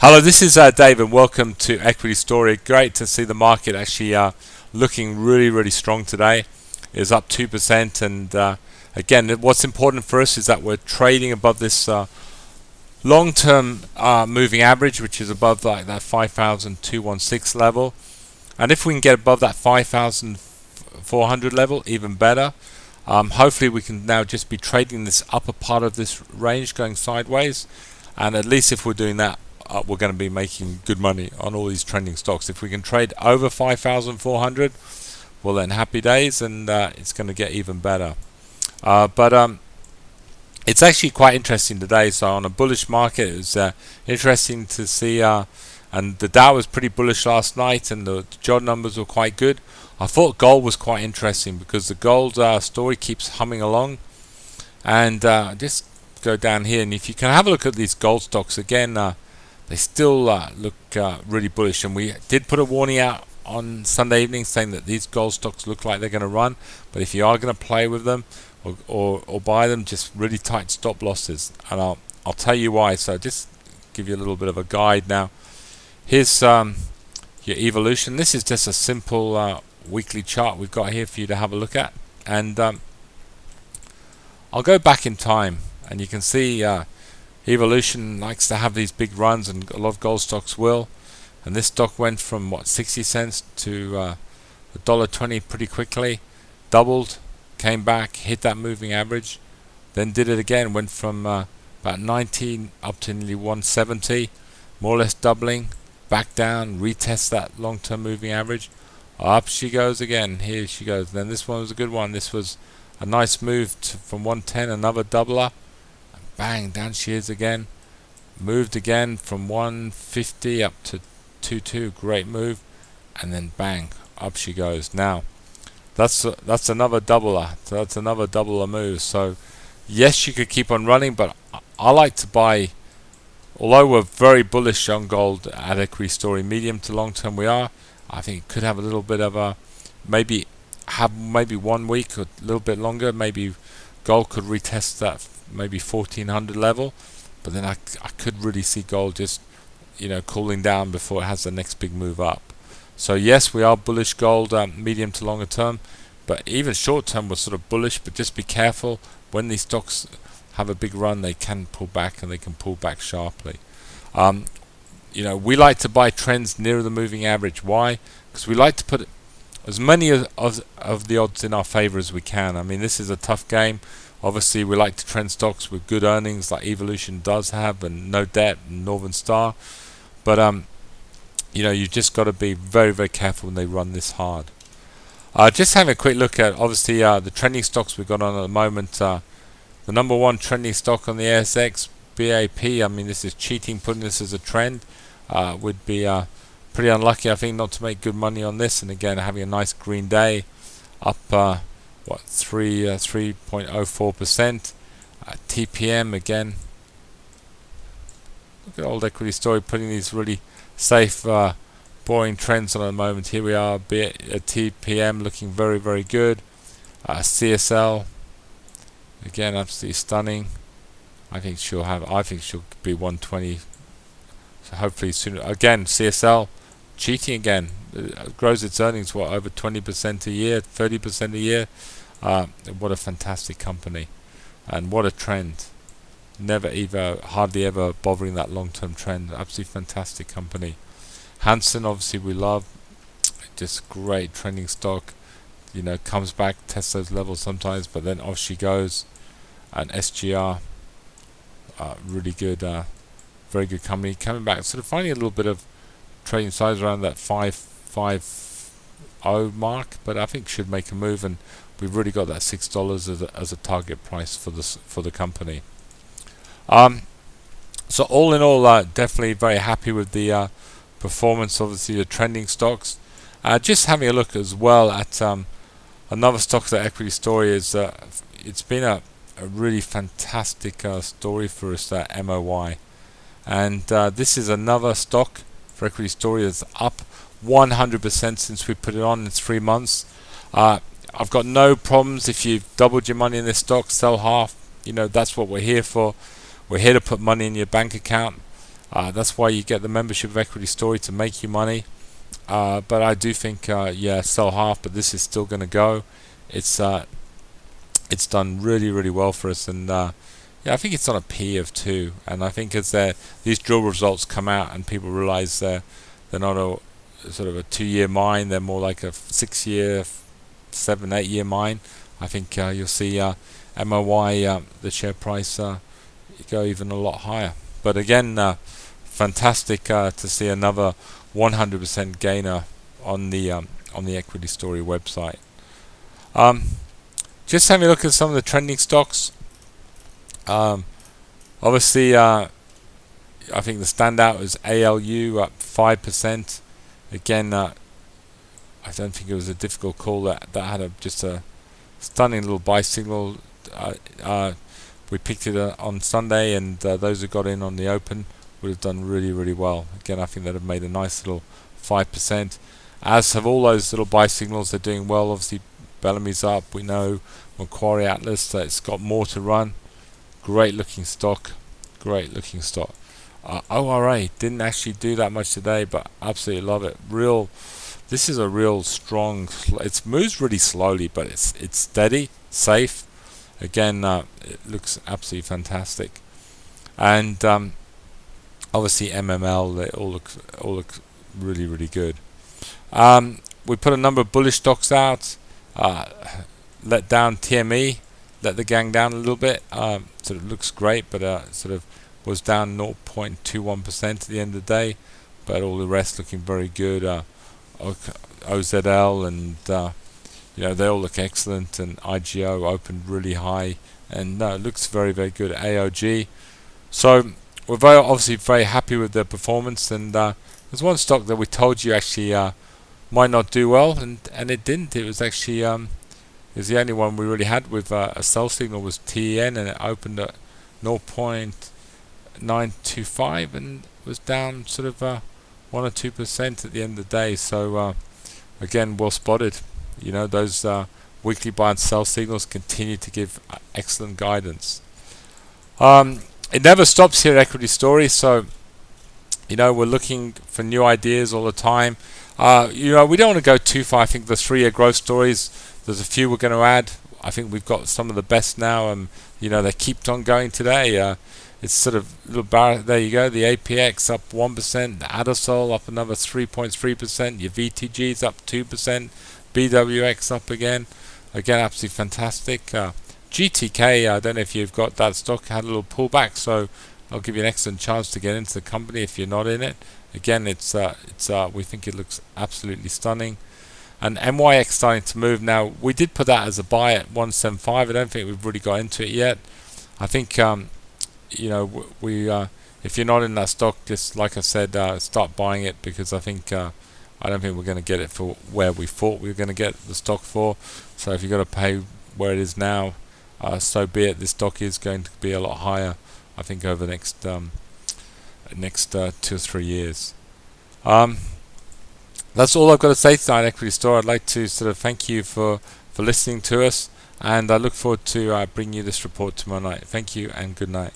Hello, this is Dave, and welcome to Equity Story. Great to see the market actually looking really strong today. It's up 2%, and again, what's important for us is that we're trading above this long-term moving average, which is above like that 5,216 level. And if we can get above that 5,400 level, even better. Hopefully we can now just be trading this upper part of this range going sideways, and at least if we're doing that, we're going to be making good money on all these trending stocks. If we can trade over 5,400, well then happy days, and it's going to get even better. But it's actually quite interesting today. So on a bullish market, it was interesting to see, and the Dow was pretty bullish last night, and the job numbers were quite good. I thought gold was quite interesting because the gold story keeps humming along, and just go down here, and if you can have a look at these gold stocks again, they still look really bullish. And we did put a warning out on Sunday evening saying that these gold stocks look like they're going to run, but if you are going to play with them or buy them, just really tight stop losses, and I'll tell you why. So just give you a little bit of a guide now. Here's your evolution. This is just a simple weekly chart we've got here for you to have a look at, and I'll go back in time, and you can see evolution likes to have these big runs, and a lot of gold stocks will. And this stock went from what, 60 cents to $1.20 pretty quickly, doubled, came back, hit that moving average, then did it again, went from about 19 up to nearly 170, more or less doubling, back down, retest that long-term moving average, up she goes again, here she goes. Then this one was a good one. This was a nice move from 110, another doubler. Bang, down she is again, moved again from 150 up to 22, great move, and then bang, up she goes. Now that's another doubler, so that's another doubler move. So yes, you could keep on running, but I like to buy, although we're very bullish on gold at Equity Story, medium to long term we are. I think it could have a little bit of a maybe 1 week or a little bit longer. Maybe gold could retest that maybe 1400 level, but then I could really see gold just cooling down before it has the next big move up. So yes, we are bullish gold medium to longer term, but even short term we're sort of bullish, but just be careful. When these stocks have a big run, they can pull back, and they can pull back sharply. We like to buy trends nearer the moving average. Why? Because we like to put as many of the odds in our favor as we can. I mean, this is a tough game. Obviously, we like to trend stocks with good earnings, like Evolution does have, and no debt, and Northern Star. But you just got to be very careful when they run this hard. Just having a quick look at obviously the trending stocks we've got on at the moment. The number one trending stock on the ASX, BAP. I mean, this is cheating, putting this as a trend. Would be pretty unlucky, I think, not to make good money on this. And again, having a nice green day, up 3.04%. TPM again. Look at old Equity Story putting these really safe, boring trends on at the moment. Here we are, TPM looking very good. CSL again, absolutely stunning. I think she'll be 120. So hopefully soon. Again, CSL cheating again. It grows its earnings over 20% a year, 30% a year. What a fantastic company, and what a trend. Hardly ever bothering that long-term trend. Absolutely fantastic company. Hansen, obviously we love, just great trending stock. Comes back, tests those levels sometimes, but then off she goes. And SGR, really good, very good company, coming back, sort of finding a little bit of trading size around that 550 mark, but I think should make a move, and we've really got that $6 as a target price for the company. So all in all, definitely very happy with the performance. Obviously, the trending stocks. Just having a look as well at another stock that Equity Story is. It's been a really fantastic story for us, MOY, and this is another stock for Equity Story that's up 100% since we put it on in 3 months. I've got no problems if you've doubled your money in this stock, sell half. That's what we're here for. We're here to put money in your bank account. That's why you get the membership of Equity Story, to make you money. But I do think, yeah, sell half, but this is still going to go. It's done really, really well for us, and yeah, I think it's on a P of 2. And I think as these drill results come out and people realize they're not a sort of a 2-year mine, they're more like a 6-year, 7, 8-year mine. I think you'll see MOY, the share price, go even a lot higher. But again, fantastic to see another 100% gainer on the Equity Story website. Just having a look at some of the trending stocks. Obviously, I think the standout is ALU, up 5%. Again, I don't think it was a difficult call. That had just a stunning little buy signal. We picked it on Sunday, and those who got in on the open would have done really, really well. Again, I think that have made a nice little 5%. As have all those little buy signals. They're doing well. Obviously, Bellamy's up. We know Macquarie Atlas. It's got more to run. Great looking stock. Great looking stock. ORA didn't actually do that much today, but absolutely love it. This is a real strong. It moves really slowly, but it's steady, safe. Again, it looks absolutely fantastic. And obviously MML, they all look really, really good. We put a number of bullish stocks out. Let down TME, let the gang down a little bit. Sort of looks great, but sort of was down 0.21% at the end of the day. But all the rest looking very good. OZL and they all look excellent, and IGO opened really high, and it looks very, very good. AOG. So we're obviously very happy with their performance, and there's one stock that we told you actually might not do well, and it didn't. It was actually it was the only one we really had with a sell signal, was TEN, and it opened at 0.925 and was down sort of 1 or 2% at the end of the day. So again, well spotted. Those weekly buy and sell signals continue to give excellent guidance. It never stops here at Equity Story, so we're looking for new ideas all the time. We don't want to go too far. I think the 3-year growth stories, there's a few we're going to add. I think we've got some of the best now, they keep on going today. It's sort of a little there you go. The APX up 1%, the Adasol up another 3.3%, your VTG's up 2%, BWX up again, absolutely fantastic. GTK, I don't know if you've got that stock, had a little pullback, so I'll give you an excellent chance to get into the company if you're not in it. Again, it's we think it looks absolutely stunning. And MYX starting to move now. We did put that as a buy at 175. I don't think we've really got into it yet. I think we if you're not in that stock, just like I said, start buying it, because I think I don't think we're going to get it for where we thought we were going to get the stock for. So if you've got to pay where it is now, so be it. This stock is going to be a lot higher, I think, over the next 2 or 3 years. That's all I've got to say tonight, Equity Store. I'd like to sort of thank you for listening to us, and I look forward to bringing you this report tomorrow night. Thank you and good night.